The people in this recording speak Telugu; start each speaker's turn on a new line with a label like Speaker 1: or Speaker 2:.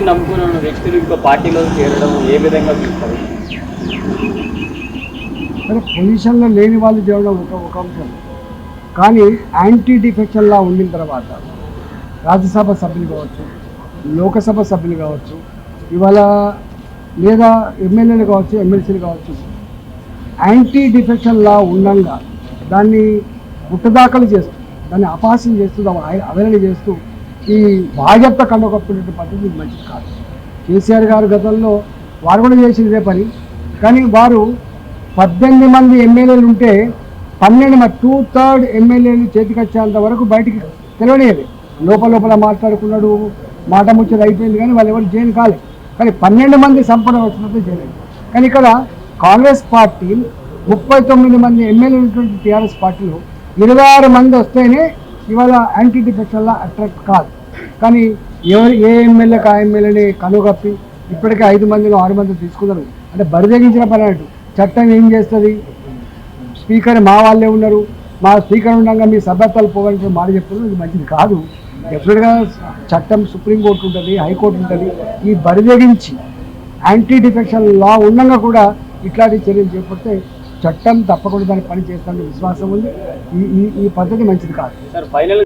Speaker 1: పార్టీని నమ్ముకున్న వ్యక్తులు ఇంకో పార్టీలో చేరడం ఏ విధంగా చూస్తారు?
Speaker 2: సరే, పొజిషన్లో లేని వాళ్ళు చేయడం ఒక అంశం, కానీ యాంటీ డిఫెక్షన్లా ఉండిన తర్వాత రాజ్యసభ సభ్యులు కావచ్చు, లోకసభ సభ్యులు కావచ్చు, ఇవాళ లేదా ఎమ్మెల్యేలు కావచ్చు, ఎమ్మెల్సీలు కావచ్చు, యాంటీ డిఫెక్షన్లా ఉండగా దాన్ని గుట్టదాఖలు చేస్తూ, దాన్ని అపహాస్యం చేస్తూ, అవహేళన చేస్తూ ఈ భాజపా కండకప్పుకునే పద్ధతి మంచిది కాదు. కేసీఆర్ గారు గతంలో వారు కూడా చేసింది ఇదే పని, కానీ వారు 18 మంది ఎమ్మెల్యేలు ఉంటే 12 2/3 ఎమ్మెల్యేలు చేతికొచ్చేంత వరకు బయటికి తెలియలేదు. లోపల మాట్లాడుకున్నాడు, మాట ముచ్చట అయిపోయింది, కానీ వాళ్ళు ఎవరు జైలు కాలేదు. కానీ 12 మంది సంపద వచ్చినట్టు చేయలేదు. కానీ ఇక్కడ కాంగ్రెస్ పార్టీ 39 మంది ఎమ్మెల్యేలు ఉన్నటువంటి టీఆర్ఎస్ పార్టీలో 26 మంది వస్తేనే ఇవాళ యాంటీ డిఫెక్షన్లా అట్రాక్ట్ కాదు. కానీ ఏ ఎమ్మెల్యేకి ఆ ఎమ్మెల్యేని కనుగప్పి ఇప్పటికే 5 మందిలో 6 మంది తీసుకున్నారు అంటే బరిదగించిన పని అన్నట్టు. చట్టం ఏం చేస్తుంది? స్పీకర్ మా వాళ్ళే ఉన్నారు, మా స్పీకర్ ఉండగా మీ సభ్యత్వాలు పోవాలని మాట చెప్తున్నారు. ఇది మంచిది కాదు. డెఫినెట్గా చట్టం సుప్రీంకోర్టు ఉంటుంది, హైకోర్టు ఉంటుంది. ఈ బరిదగించి యాంటీ డిఫెక్షన్ లా ఉండగా కూడా ఇట్లాంటి చర్యలు చేపడితే చట్టం తప్పకుండా దాన్ని పని చేస్తానని విశ్వాసం ఉంది. ఈ పద్ధతి మంచిది కాదు.